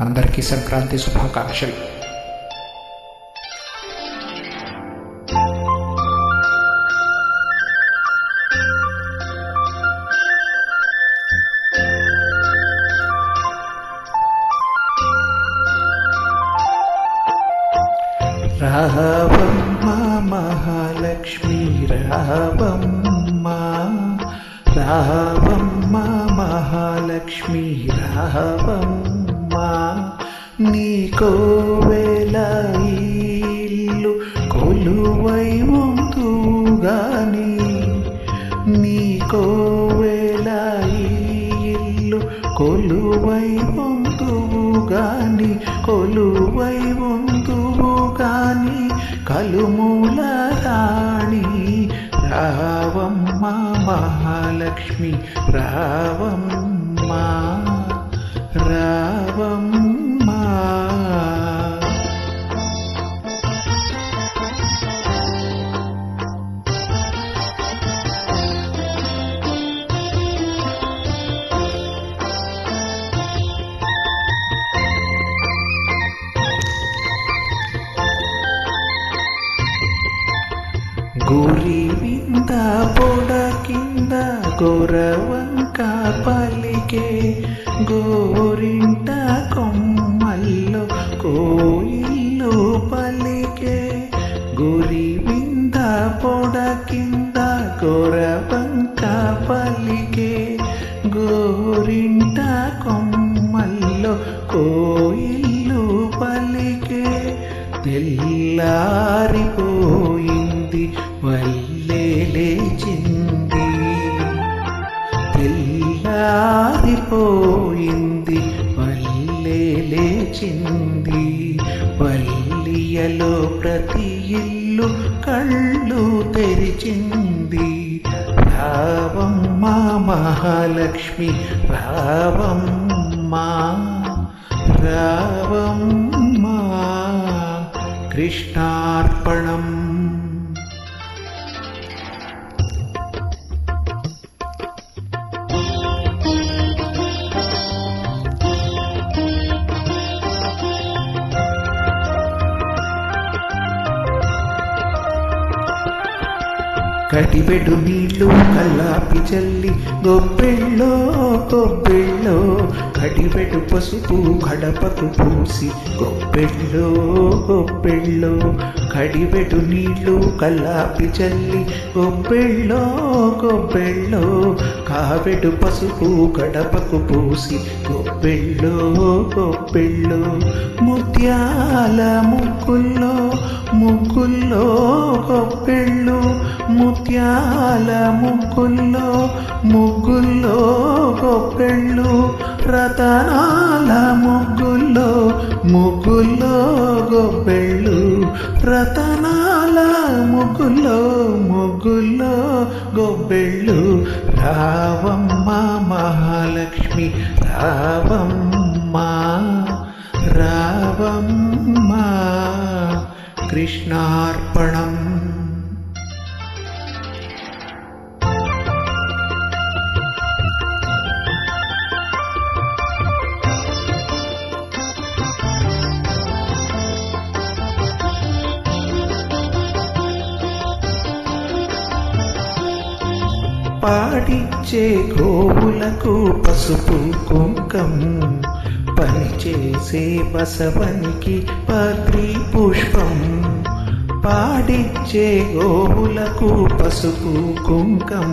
అందరికీ సంక్రాంతి శుభాకాంక్షలు. రావమ్మ మహాలక్ష్మి రావమ్మ, రావమ్మ మహాలక్ష్మి రావమ్మ, నీకోవెల ఇల్లు కొలువై ఉందుగాని, నీకోవెల ఇల్లు కొలువై ఉందుగాని, కొలువై ఉందుగాని కలుమూల రాణి రావమ్మ మహాలక్ష్మి రావమ్మ, రావమ్మ. గురి వింద పొడ కింద గోరవంక పలికే, గోరింట కొమ్మల్లో కోయిల్లు పలికే, గురి వింద పొడ కింద గోరవంక పలికే, గోరింట కొమ్మల్లో కోయిల్లు పలికే, తెల్లారిపోయింది వల్లే లేచింది, తెల్లారిపోయింది వల్లే లేచింది, వల్లియలో ప్రతి ఇల్లు కళ్ళు తెరిచింది, రావమ్మ మహాలక్ష్మి రావమ్మ, రావమ్మ. కృష్ణార్పణం. కటిపెడు నీళ్ళు కల్లాపి చల్లి గొబ్బెళ్ళో గొబ్బెళ్ళో, కటిపెడు పసుపు కడపకు పూసి గొబ్బెళ్ళో గొబ్బెళ్ళో, కడిపెడు నీళ్ళు కల్లాపి చల్లి గొబ్బెళ్ళో గొబ్బెళ్ళో, కావెడు పసుపు గడపకు పూసి గొబ్బెళ్ళో గొబ్బెళ్ళో, ముత్యాల ముగ్గుల్లో ముగ్గుల్లో గొబ్బెళ్ళు, ముత్యాల ముగ్గుల్లో ముగ్గుల్లో గొబ్బెళ్ళు, రతనాల ముగ్గుల్లో ముగ్గుల్లో గొబ్బెళ్ళు, రతనాల ముగ్గుల్లో ముగ్గుల్లో గొబ్బెళ్ళు, రావమ్మ మహాలక్ష్మి రావమ్మ, రావమ్మ. కృష్ణార్పణం. పాడిచ్చే గోవులకు పసుపు కుంకం, పనిచేసే బసవనికి పత్రి పుష్పం, పాడిచ్చే గోవులకు పసుపు కుంకం,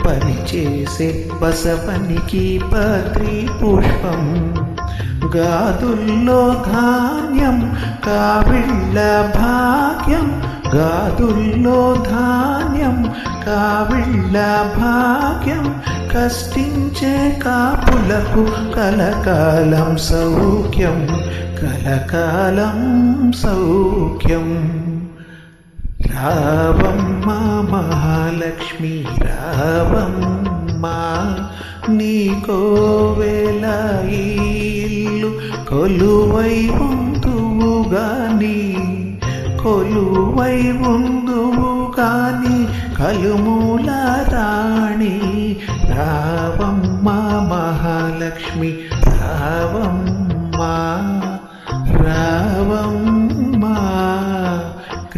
పనిచేసే బసవనికి పత్రి పుష్పం, గాదుల్లో ధాన్యం కావిళ్ళ భాగ్యం, గాదుల్లో ధాన్యం కావిళ్ళ భాగ్యం, కష్టించే కాపులకు కలకాలం సౌఖ్యం, కలకాలం సౌఖ్యం. రావమ్మ మహాలక్ష్మి రావమ్మ, నీకోవెల ఇల్లు కొలువై ఉందువుగాని, కొలువై ఉందువుగాని కలుమూల రాణి రావమ్మ మహాలక్ష్మి రావమ్మ,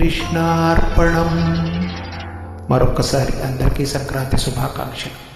కృష్ణార్పణం. మరొక్కసారి అందరికీ సంక్రాంతి శుభాకాంక్షలు.